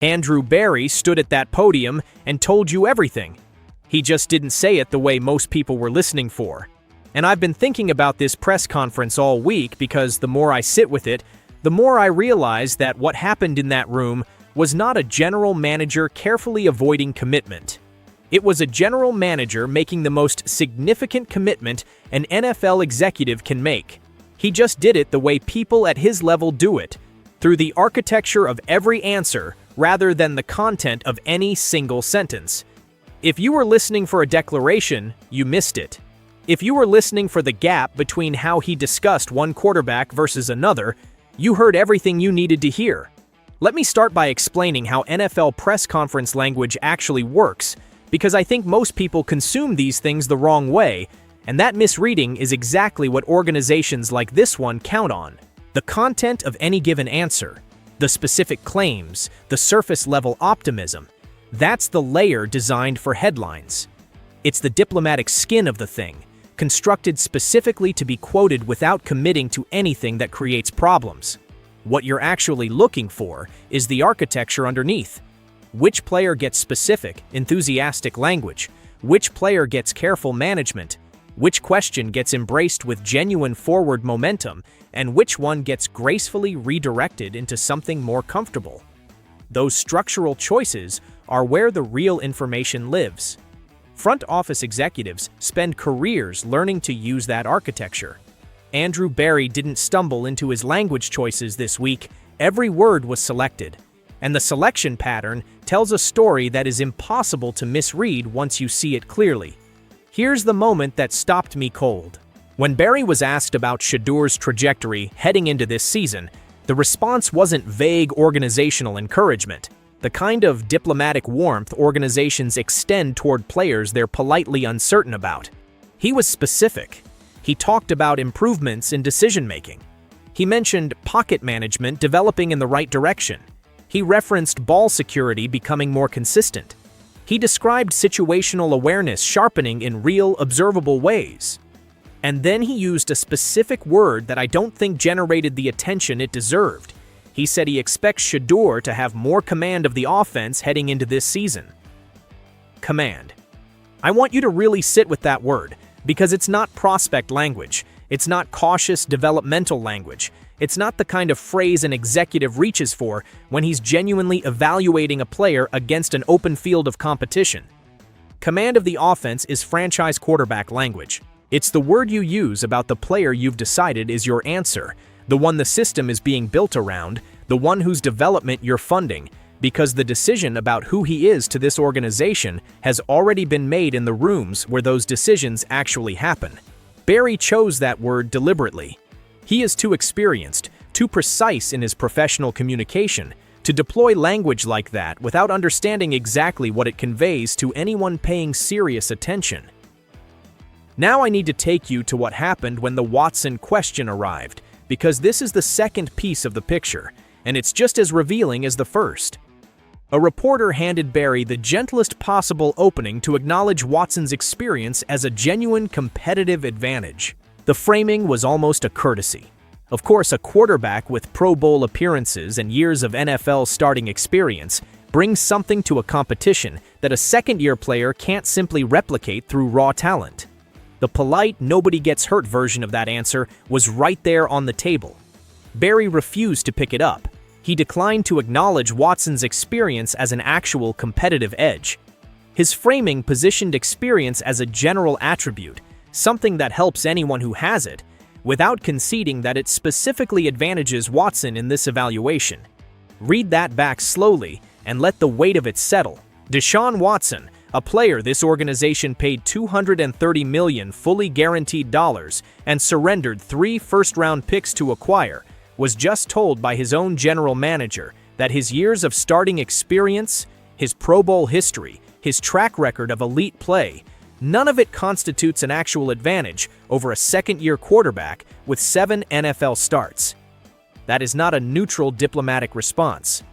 Andrew Barry stood at that podium and told you everything. He just didn't say it the way most people were listening for. And I've been thinking about this press conference all week because the more I sit with it, the more I realize that what happened in that room was not a general manager carefully avoiding commitment. It was a general manager making the most significant commitment an NFL executive can make. He just did it the way people at his level do it, through the architecture of every answer rather than the content of any single sentence. If you were listening for a declaration, you missed it. If you were listening for the gap between how he discussed one quarterback versus another, you heard everything you needed to hear. Let me start by explaining how NFL press conference language actually works, because I think most people consume these things the wrong way, and that misreading is exactly what organizations like this one count on. The content of any given answer, the specific claims, the surface-level optimism, that's the layer designed for headlines. It's the diplomatic skin of the thing, constructed specifically to be quoted without committing to anything that creates problems. What you're actually looking for is the architecture underneath. Which player gets specific, enthusiastic language? Which player gets careful management? Which question gets embraced with genuine forward momentum? And which one gets gracefully redirected into something more comfortable? Those structural choices are where the real information lives. Front office executives spend careers learning to use that architecture. Andrew Barry didn't stumble into his language choices this week. Every word was selected. And the selection pattern tells a story that is impossible to misread once you see it clearly. Here's the moment that stopped me cold. When Barry was asked about Shedeur's trajectory heading into this season, the response wasn't vague organizational encouragement, the kind of diplomatic warmth organizations extend toward players they're politely uncertain about. He was specific. He talked about improvements in decision-making. He mentioned pocket management developing in the right direction. He referenced ball security becoming more consistent. He described situational awareness sharpening in real, observable ways. And then he used a specific word that I don't think generated the attention it deserved. He said he expects Shedeur to have more command of the offense heading into this season. Command. I want you to really sit with that word, because it's not prospect language. It's not cautious developmental language. It's not the kind of phrase an executive reaches for when he's genuinely evaluating a player against an open field of competition. Command of the offense is franchise quarterback language. It's the word you use about the player you've decided is your answer, the one the system is being built around, the one whose development you're funding, because the decision about who he is to this organization has already been made in the rooms where those decisions actually happen. Barry chose that word deliberately. He is too experienced, too precise in his professional communication to deploy language like that without understanding exactly what it conveys to anyone paying serious attention. Now I need to take you to what happened when the Watson question arrived, because this is the second piece of the picture, and it's just as revealing as the first. A reporter handed Barry the gentlest possible opening to acknowledge Watson's experience as a genuine competitive advantage. The framing was almost a courtesy. Of course, a quarterback with Pro Bowl appearances and years of NFL starting experience brings something to a competition that a second-year player can't simply replicate through raw talent. The polite, nobody-gets-hurt version of that answer was right there on the table. Barry refused to pick it up. He declined to acknowledge Watson's experience as an actual competitive edge. His framing positioned experience as a general attribute, something that helps anyone who has it, without conceding that it specifically advantages Watson in this evaluation. Read that back slowly and let the weight of it settle. Deshaun Watson, a player this organization paid $230 million fully guaranteed dollars and surrendered 3 first-round picks to acquire, was just told by his own general manager that his years of starting experience, his Pro Bowl history, his track record of elite play, none of it constitutes an actual advantage over a second-year quarterback with 7 NFL starts. That is not a neutral diplomatic response.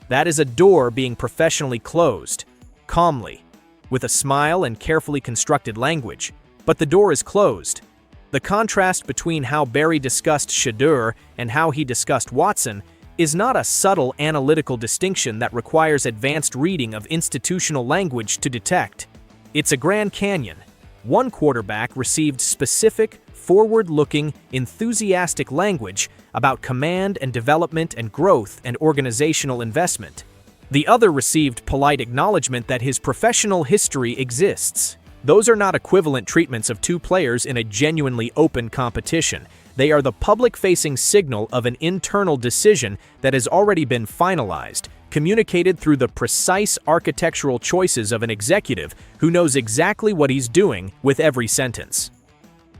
That is a door being professionally closed, calmly, with a smile and carefully constructed language. But the door is closed. The contrast between how Barry discussed Shedeur and how he discussed Watson is not a subtle analytical distinction that requires advanced reading of institutional language to detect. It's a Grand Canyon. One quarterback received specific, forward-looking, enthusiastic language about command and development and growth and organizational investment. The other received polite acknowledgement that his professional history exists. Those are not equivalent treatments of two players in a genuinely open competition. They are the public-facing signal of an internal decision that has already been finalized, communicated through the precise architectural choices of an executive who knows exactly what he's doing with every sentence.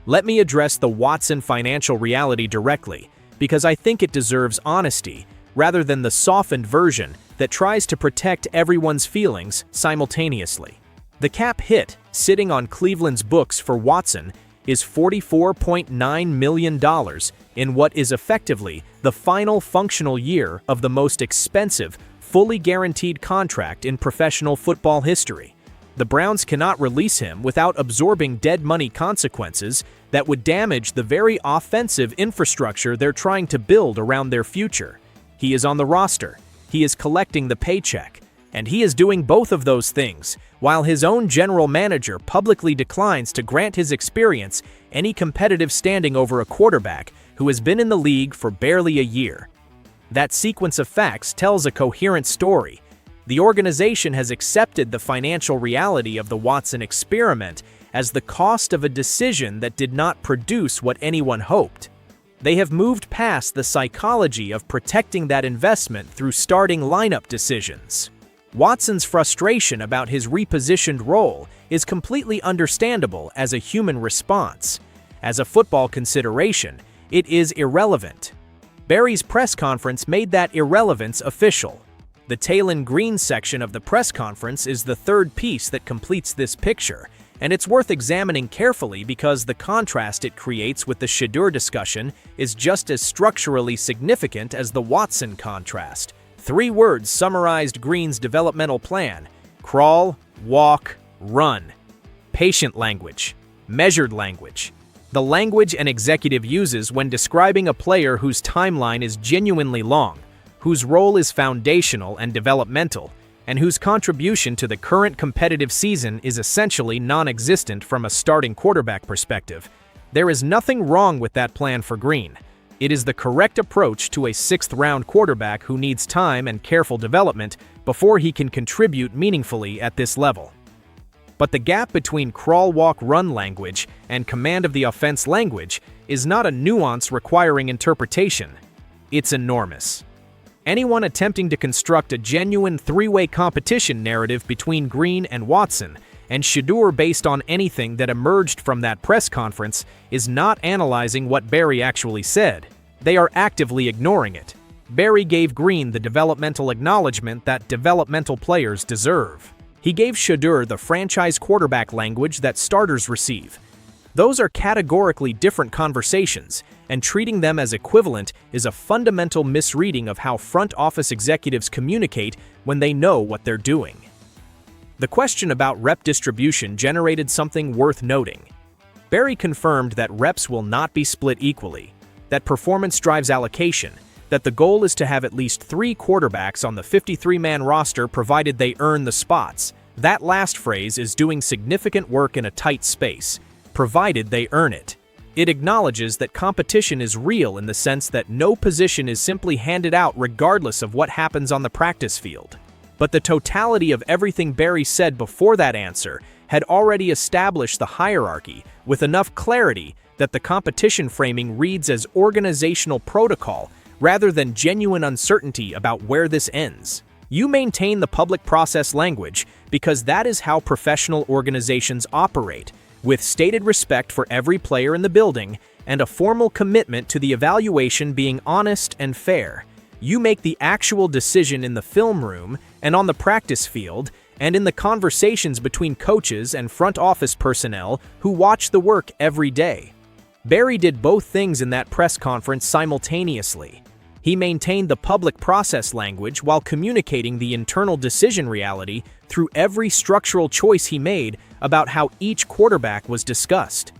Let me address the Watson financial reality directly, because I think it deserves honesty, rather than the softened version that tries to protect everyone's feelings simultaneously. The cap hit, sitting on Cleveland's books for Watson, is $44.9 million in what is effectively the final functional year of the most expensive, fully guaranteed contract in professional football history. The Browns cannot release him without absorbing dead money consequences that would damage the very offensive infrastructure they're trying to build around their future. He is on the roster, he is collecting the paycheck, and he is doing both of those things, while his own general manager publicly declines to grant his experience any competitive standing over a quarterback who has been in the league for barely a year. That sequence of facts tells a coherent story. The organization has accepted the financial reality of the Watson experiment as the cost of a decision that did not produce what anyone hoped. They have moved past the psychology of protecting that investment through starting lineup decisions. Watson's frustration about his repositioned role is completely understandable as a human response. As a football consideration, it is irrelevant. Barry's press conference made that irrelevance official. The Talon Green section of the press conference is the third piece that completes this picture, and it's worth examining carefully because the contrast it creates with the Shedeur discussion is just as structurally significant as the Watson contrast. 3 words summarized Green's developmental plan: crawl, walk, run. Patient language, measured language. The language an executive uses when describing a player whose timeline is genuinely long, whose role is foundational and developmental, and whose contribution to the current competitive season is essentially non-existent from a starting quarterback perspective. There is nothing wrong with that plan for Green. It is the correct approach to a 6th-round quarterback who needs time and careful development before he can contribute meaningfully at this level. But the gap between crawl, walk, run language and command of the offense language is not a nuance requiring interpretation. It's enormous. Anyone attempting to construct a genuine 3-way competition narrative between Green and Watson and Shedeur based on anything that emerged from that press conference is not analyzing what Barry actually said. They are actively ignoring it. Barry gave Green the developmental acknowledgement that developmental players deserve. He gave Shedeur the franchise quarterback language that starters receive. Those are categorically different conversations, and treating them as equivalent is a fundamental misreading of how front office executives communicate when they know what they're doing. The question about rep distribution generated something worth noting. Barry confirmed that reps will not be split equally, that performance drives allocation, that the goal is to have at least 3 quarterbacks on the 53-man roster provided they earn the spots. That last phrase is doing significant work in a tight space, provided they earn it. It acknowledges that competition is real in the sense that no position is simply handed out regardless of what happens on the practice field. But the totality of everything Barry said before that answer had already established the hierarchy with enough clarity that the competition framing reads as organizational protocol rather than genuine uncertainty about where this ends. You maintain the public process language because that is how professional organizations operate, with stated respect for every player in the building and a formal commitment to the evaluation being honest and fair. You make the actual decision in the film room and on the practice field and in the conversations between coaches and front office personnel who watch the work every day. Barry did both things in that press conference simultaneously. He maintained the public process language while communicating the internal decision reality through every structural choice he made about how each quarterback was discussed.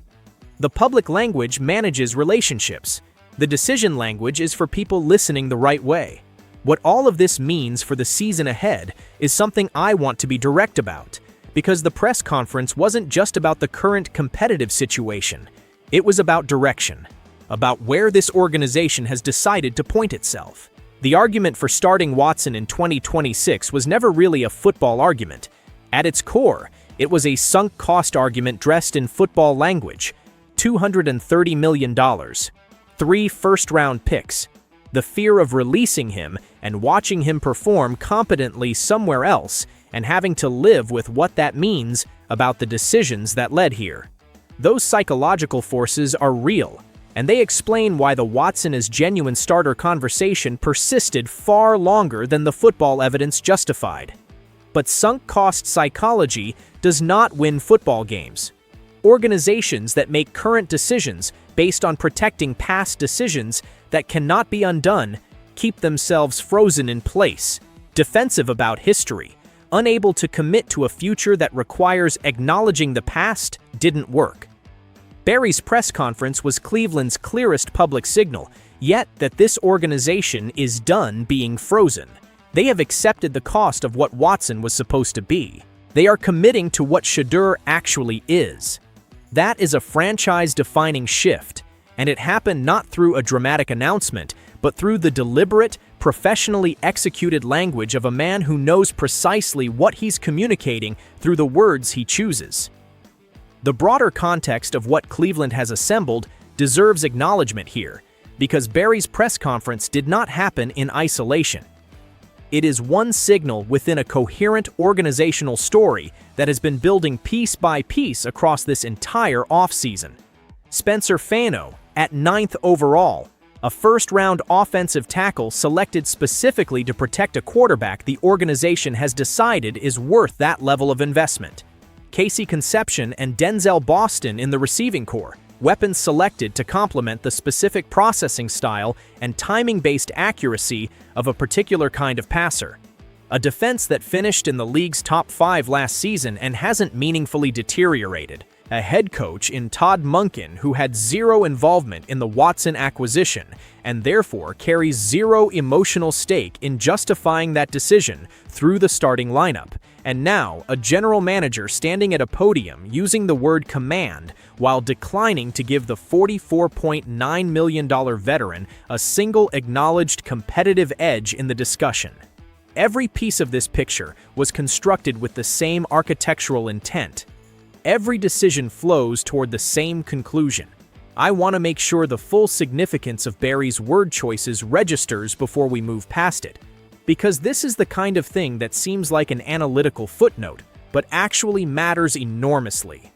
The public language manages relationships. The decision language is for people listening the right way. What all of this means for the season ahead is something I want to be direct about, because the press conference wasn't just about the current competitive situation. It was about direction, about where this organization has decided to point itself. The argument for starting Watson in 2026 was never really a football argument. At its core, it was a sunk cost argument dressed in football language. $230 million, 3 first-round picks, the fear of releasing him and watching him perform competently somewhere else and having to live with what that means about the decisions that led here. Those psychological forces are real, and they explain why the Watson is genuine starter conversation persisted far longer than the football evidence justified. But sunk cost psychology does not win football games. Organizations that make current decisions based on protecting past decisions that cannot be undone keep themselves frozen in place, defensive about history, unable to commit to a future that requires acknowledging the past didn't work. Barry's press conference was Cleveland's clearest public signal, yet that this organization is done being frozen. They have accepted the cost of what Watson was supposed to be. They are committing to what Shedeur actually is. That is a franchise-defining shift, and it happened not through a dramatic announcement, but through the deliberate, professionally executed language of a man who knows precisely what he's communicating through the words he chooses. The broader context of what Cleveland has assembled deserves acknowledgement here, because Barry's press conference did not happen in isolation. It is one signal within a coherent organizational story that has been building piece by piece across this entire offseason. Spencer Fano, at 9th overall, a first-round offensive tackle selected specifically to protect a quarterback the organization has decided is worth that level of investment. Casey Conception and Denzel Boston in the receiving corps, weapons selected to complement the specific processing style and timing-based accuracy of a particular kind of passer. A defense that finished in the league's top 5 last season and hasn't meaningfully deteriorated. A head coach in Todd Monken who had zero involvement in the Watson acquisition and therefore carries zero emotional stake in justifying that decision through the starting lineup. And now, a general manager standing at a podium using the word command while declining to give the $44.9 million veteran a single acknowledged competitive edge in the discussion. Every piece of this picture was constructed with the same architectural intent. Every decision flows toward the same conclusion. I want to make sure the full significance of Barry's word choices registers before we move past it. Because this is the kind of thing that seems like an analytical footnote, but actually matters enormously.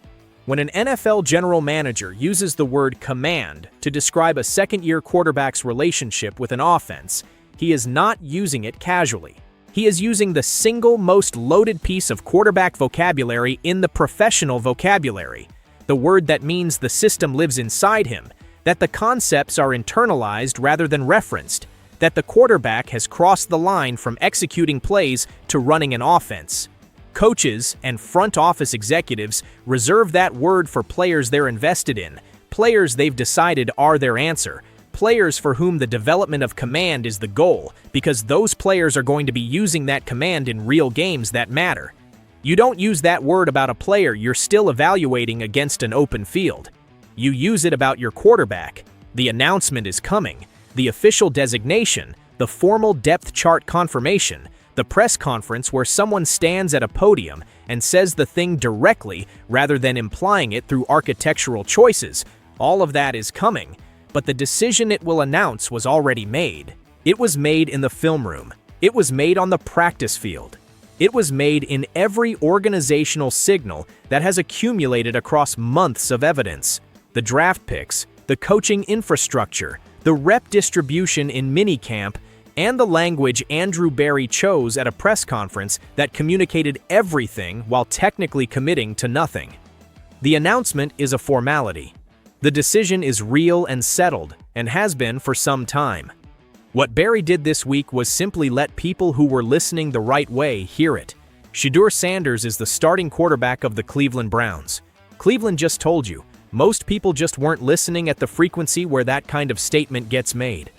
When an NFL general manager uses the word command to describe a second-year quarterback's relationship with an offense, he is not using it casually. He is using the single most loaded piece of quarterback vocabulary in the professional vocabulary, the word that means the system lives inside him, that the concepts are internalized rather than referenced, that the quarterback has crossed the line from executing plays to running an offense. Coaches and front office executives reserve that word for players they're invested in, players they've decided are their answer, players for whom the development of command is the goal, because those players are going to be using that command in real games that matter. You don't use that word about a player you're still evaluating against an open field. You use it about your quarterback. The announcement is coming. The official designation, the formal depth chart confirmation, the press conference where someone stands at a podium and says the thing directly rather than implying it through architectural choices, all of that is coming. But the decision it will announce was already made. It was made in the film room. It was made on the practice field. It was made in every organizational signal that has accumulated across months of evidence. The draft picks, the coaching infrastructure, the rep distribution in minicamp, and the language Andrew Barry chose at a press conference that communicated everything while technically committing to nothing. The announcement is a formality. The decision is real and settled, and has been for some time. What Barry did this week was simply let people who were listening the right way hear it. Shedeur Sanders is the starting quarterback of the Cleveland Browns. Cleveland just told you, Most people just weren't listening at the frequency where that kind of statement gets made.